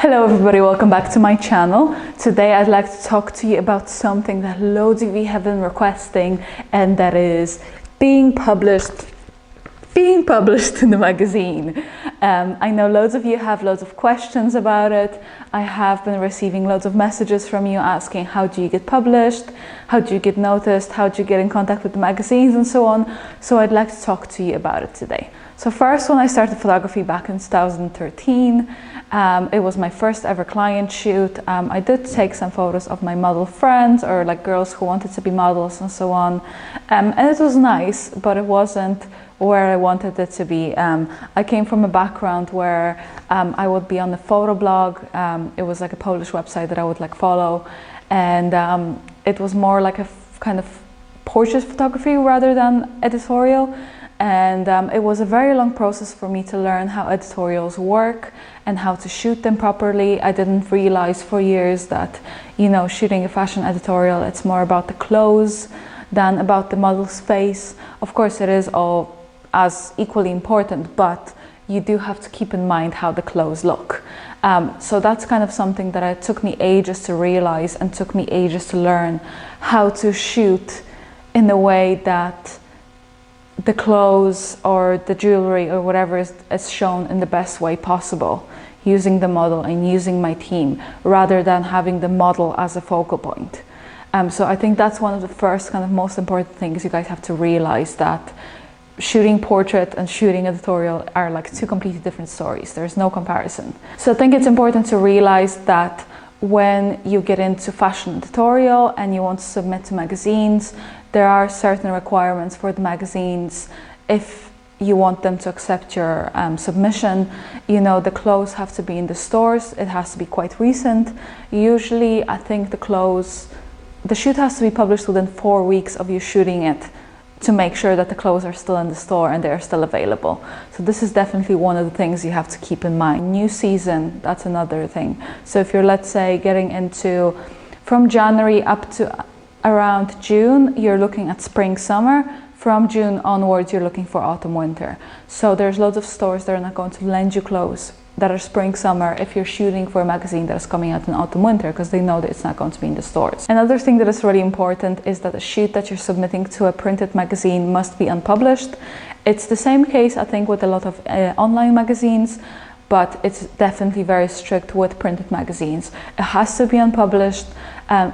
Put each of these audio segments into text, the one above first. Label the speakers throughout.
Speaker 1: Hello everybody, welcome back to my channel. Today I'd like to talk to you about something that loads of you have been requesting, and that is being published in the magazine. I know loads of you have loads of questions about it. I have been receiving loads of messages from you asking, how do you get published? How do you get noticed? How do you get in contact with the magazines and so on? So I'd like to talk to you about it today. So first, when I started photography back in 2013, it was my first ever client shoot. I did take some photos of my model friends, or like girls who wanted to be models and so on. And it was nice, but it wasn't where I wanted it to be. I came from a background where I would be on the photo blog. It was like a Polish website that I would like follow. And it was more like a kind of portrait photography rather than editorial. And it was a very long process for me to learn how editorials work and how to shoot them properly. I didn't realize for years that, you know, shooting a fashion editorial, it's more about the clothes than about the model's face. Of course, it is all as equally important, but you do have to keep in mind how the clothes look. So that's kind of something that it took me ages to realize and took me ages to learn how to shoot in a way that the clothes or the jewelry or whatever is shown in the best way possible, using the model and using my team rather than having the model as a focal point. So I think that's one of the first kind of most important things you guys have to realize, that shooting portrait and shooting editorial are like two completely different stories. There's no comparison. So I think it's important to realize that when you get into fashion editorial and you want to submit to magazines, there are certain requirements for the magazines. If you want them to accept your submission, you know, the clothes have to be in the stores. It has to be quite recent. Usually, I think the shoot has to be published within 4 weeks of you shooting it, to make sure that the clothes are still in the store and they're still available. So this is definitely one of the things you have to keep in mind. New season, that's another thing. So if you're, let's say, getting into from January up to around June, you're looking at spring, summer. From June onwards, you're looking for autumn, winter. So there's loads of stores that are not going to lend you clothes that are spring, summer if you're shooting for a magazine that is coming out in autumn, winter, because they know that it's not going to be in the stores. Another thing that is really important is that the shoot that you're submitting to a printed magazine must be unpublished. It's the same case, I think, with a lot of online magazines, but it's definitely very strict with printed magazines. It has to be unpublished.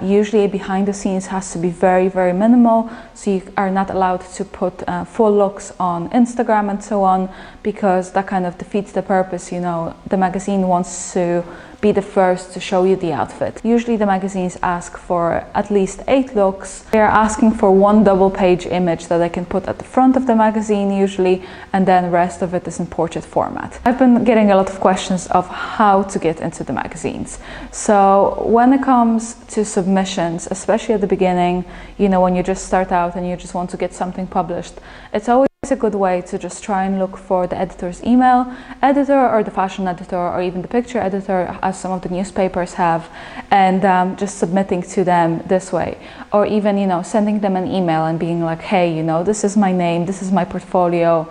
Speaker 1: Usually behind the scenes has to be very, very minimal. So you are not allowed to put full looks on Instagram and so on, because that kind of defeats the purpose. You know, the magazine wants to be the first to show you the outfit. Usually the magazines ask for at least 8 looks. They're asking for 1 double-page image that I can put at the front of the magazine usually, and then the rest of it is in portrait format. I've been getting a lot of questions of how to get into the magazines. So when it comes to submissions, especially at the beginning, you know, when you just start out and you just want to get something published, it's always a good way to just try and look for the editor's email, editor or the fashion editor or even the picture editor, as some of the newspapers have, and just submitting to them this way. Or even, you know, sending them an email and being like, hey, you know, this is my name, this is my portfolio.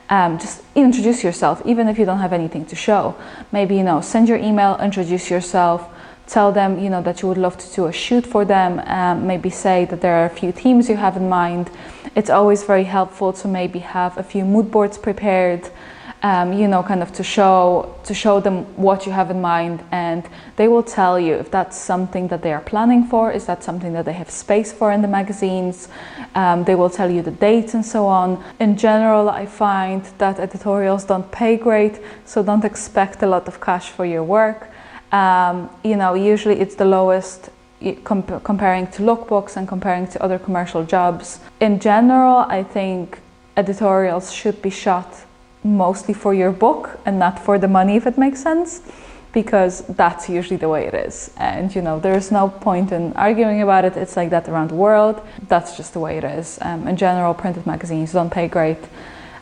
Speaker 1: Just introduce yourself, even if you don't have anything to show. Maybe, you know, send your email, introduce yourself, tell them, you know, that you would love to do a shoot for them. Maybe say that there are a few themes you have in mind. It's always very helpful to maybe have a few mood boards prepared, you know, kind of to show them what you have in mind, and they will tell you if that's something that they are planning for, is that something that they have space for in the magazines. They will tell you the dates and so on. In general, I find that editorials don't pay great, so don't expect a lot of cash for your work. You know, usually it's the lowest comparing to lookbooks and comparing to other commercial jobs. In general, I think editorials should be shot mostly for your book and not for the money, if it makes sense, because that's usually the way it is. And, you know, there's no point in arguing about it. It's like that around the world. That's just the way it is. In general, printed magazines don't pay great.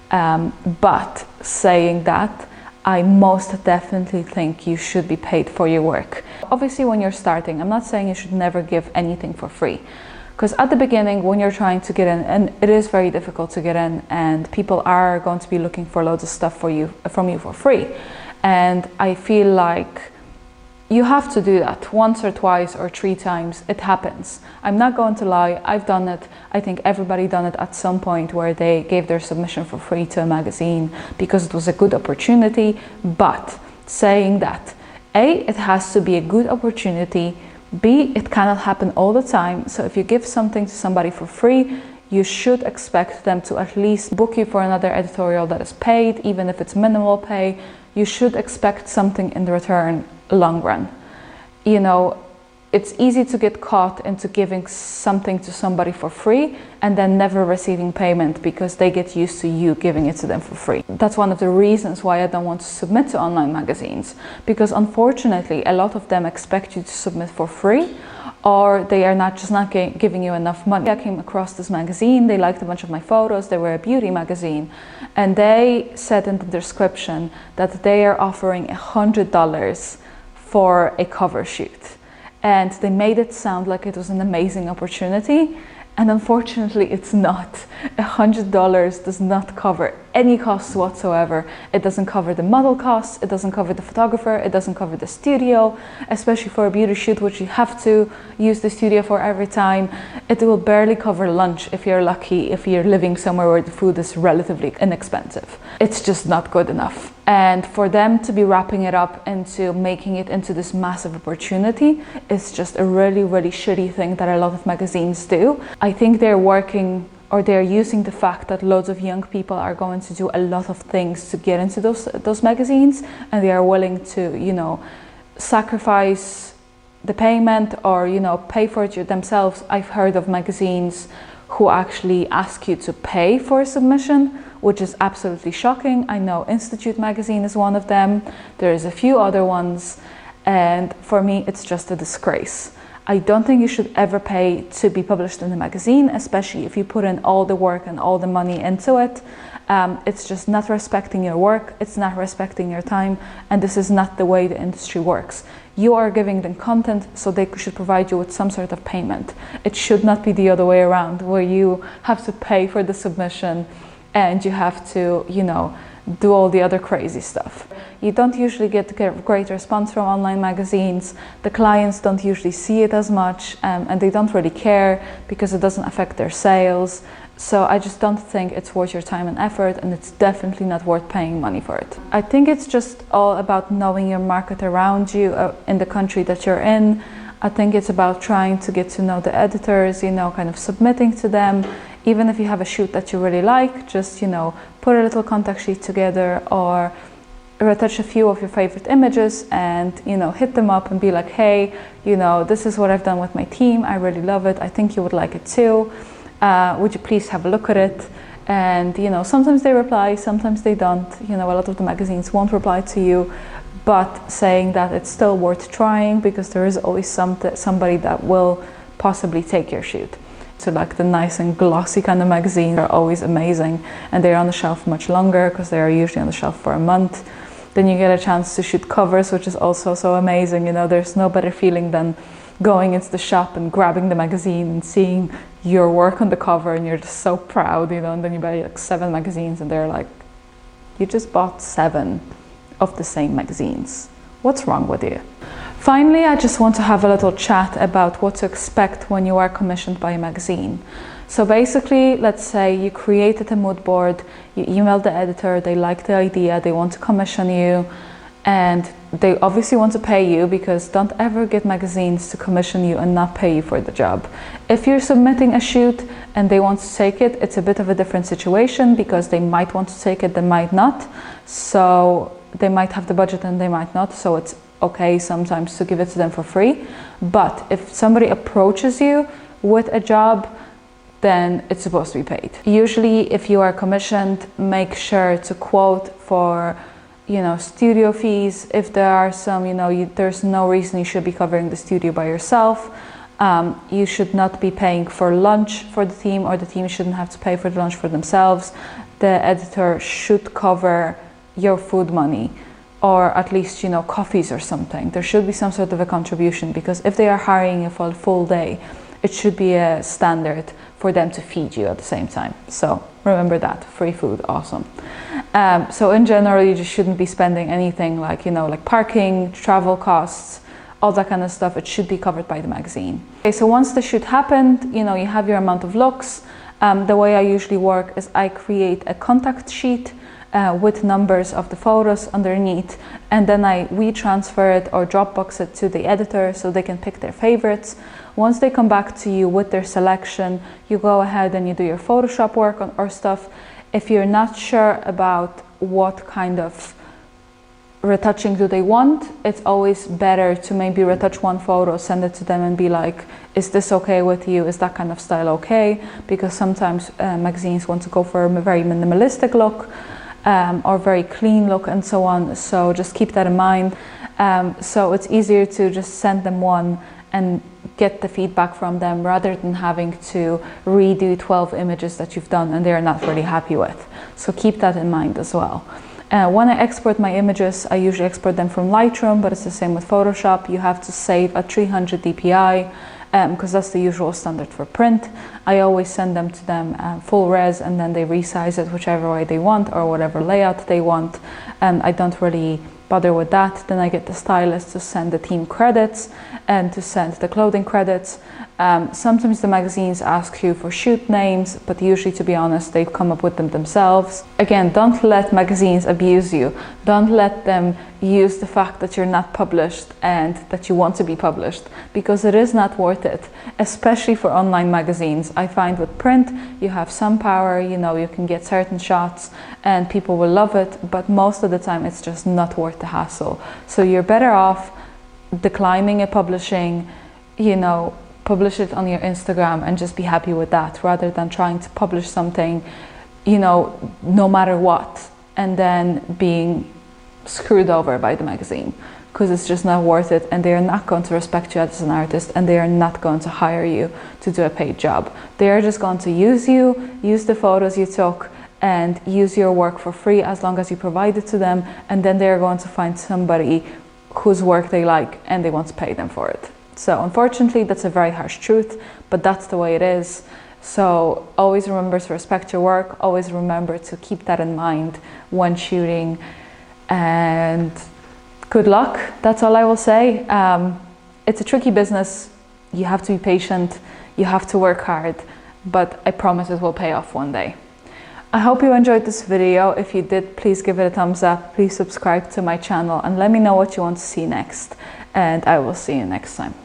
Speaker 1: But saying that, I most definitely think you should be paid for your work. Obviously, when you're starting, I'm not saying you should never give anything for free, because at the beginning, when you're trying to get in, and it is very difficult to get in, and people are going to be looking for loads of stuff from you for free. And I feel like You have to do that once or twice or 3 times. It happens. I'm not going to lie, I've done it. I think everybody done it at some point where they gave their submission for free to a magazine because it was a good opportunity. But saying that, A, it has to be a good opportunity. B, it cannot happen all the time. So if you give something to somebody for free, you should expect them to at least book you for another editorial that is paid, even if it's minimal pay. You should expect something in return long run. You know, it's easy to get caught into giving something to somebody for free and then never receiving payment because they get used to you giving it to them for free. That's one of the reasons why I don't want to submit to online magazines, because unfortunately a lot of them expect you to submit for free, or they are not giving you enough money. I came across this magazine, they liked a bunch of my photos, they were a beauty magazine, and they said in the description that they are offering $100 for a cover shoot. And they made it sound like it was an amazing opportunity. And unfortunately, it's not. $100 does not cover any costs whatsoever. It doesn't cover the model costs, it doesn't cover the photographer, it doesn't cover the studio, especially for a beauty shoot, which you have to use the studio for every time. It will barely cover lunch if you're lucky, if you're living somewhere where the food is relatively inexpensive. It's just not good enough. And for them to be wrapping it up into making it into this massive opportunity is just a really, really shitty thing that a lot of magazines do. I think they're working, or they're using the fact that loads of young people are going to do a lot of things to get into those magazines, and they are willing to, you know, sacrifice the payment or, you know, pay for it themselves. I've heard of magazines who actually ask you to pay for a submission, which is absolutely shocking. I know Institute magazine is one of them. There is a few other ones, and for me it's just a disgrace. I don't think you should ever pay to be published in a magazine, especially if you put in all the work and all the money into it. It's just not respecting your work, it's not respecting your time, and this is not the way the industry works. You are giving them content, so they should provide you with some sort of payment. It should not be the other way around, where you have to pay for the submission and you have to, you know, do all the other crazy stuff. You don't usually get great response from online magazines. The clients don't usually see it as much, and they don't really care because it doesn't affect their sales. So I just don't think it's worth your time and effort, and it's definitely not worth paying money for it. I think it's just all about knowing your market around you in the country that you're in. I think it's about trying to get to know the editors, you know, kind of submitting to them. Even if you have a shoot that you really like, just, you know, put a little contact sheet together or retouch a few of your favorite images and, you know, hit them up and be like, hey, you know, this is what I've done with my team. I really love it. I think you would like it too. Would you please have a look at it? And, you know, sometimes they reply, sometimes they don't. You know, a lot of the magazines won't reply to you, but saying that it's still worth trying because there is always somebody that will possibly take your shoot. So like the nice and glossy kind of magazines are always amazing, and they're on the shelf much longer because they are usually on the shelf for a month. Then you get a chance to shoot covers, which is also so amazing. You know, there's no better feeling than going into the shop and grabbing the magazine and seeing your work on the cover, and you're just so proud, you know. And then you buy like 7 magazines and they're like, you just bought 7 of the same magazines. What's wrong with you? Finally, I just want to have a little chat about what to expect when you are commissioned by a magazine. So basically, let's say you created a mood board, you emailed the editor, they like the idea, they want to commission you, and they obviously want to pay you, because don't ever get magazines to commission you and not pay you for the job. If you're submitting a shoot and they want to take it, it's a bit of a different situation, because they might want to take it, they might not. So they might have the budget and they might not, so it's okay sometimes to give it to them for free. But if somebody approaches you with a job, then it's supposed to be paid. Usually if you are commissioned, make sure to quote for, you know, studio fees. If there are some, you know, there's no reason you should be covering the studio by yourself. You should not be paying for lunch for the team, or the team shouldn't have to pay for the lunch for themselves. The editor should cover your food money, or at least, you know, coffees or something. There should be some sort of a contribution, because if they are hiring you for a full day, it should be a standard for them to feed you at the same time. So remember that, free food, awesome. So in general, you just shouldn't be spending anything like, you know, like parking, travel costs, all that kind of stuff, it should be covered by the magazine. Okay, so once the shoot happened, you know, you have your amount of looks. The way I usually work is I create a contact sheet with numbers of the photos underneath, and then I WeTransfer it or Dropbox it to the editor so they can pick their favorites. Once they come back to you with their selection, you go ahead and you do your Photoshop work or stuff. If you're not sure about what kind of retouching do they want, it's always better to maybe retouch one photo, send it to them and be like, is this okay with you? Is that kind of style okay? Because sometimes magazines want to go for a very minimalistic look or very clean look and so on. So just keep that in mind. So it's easier to just send them one and get the feedback from them rather than having to redo 12 images that you've done and they're not really happy with. So keep that in mind as well. When I export my images, I usually export them from Lightroom, but it's the same with Photoshop. You have to save at 300 dpi because that's the usual standard for print. I always send them to them full res, and then they resize it whichever way they want or whatever layout they want. I don't really bother with that. Then I get the stylist to send the team credits and to send the clothing credits. Sometimes the magazines ask you for shoot names, but usually, to be honest, they've come up with them themselves. Again, don't let magazines abuse you. Don't let them use the fact that you're not published and that you want to be published, because it is not worth it, especially for online magazines. I find with print, you have some power, you know, you can get certain shots and people will love it, but most of the time it's just not worth the hassle. So you're better off declining a publishing, you know, publish it on your Instagram and just be happy with that, rather than trying to publish something, you know, no matter what, and then being screwed over by the magazine, because it's just not worth it, and they are not going to respect you as an artist, and they are not going to hire you to do a paid job. They are just going to use you, use the photos you took, and use your work for free as long as you provide it to them, and then they're going to find somebody whose work they like and they want to pay them for it. So unfortunately, that's a very harsh truth, but that's the way it is. So always remember to respect your work, always remember to keep that in mind when shooting, and good luck. That's all I will say. It's a tricky business. You have to be patient, you have to work hard, but I promise it will pay off one day. I hope you enjoyed this video. If you did, please give it a thumbs up, please subscribe to my channel and let me know what you want to see next, and I will see you next time.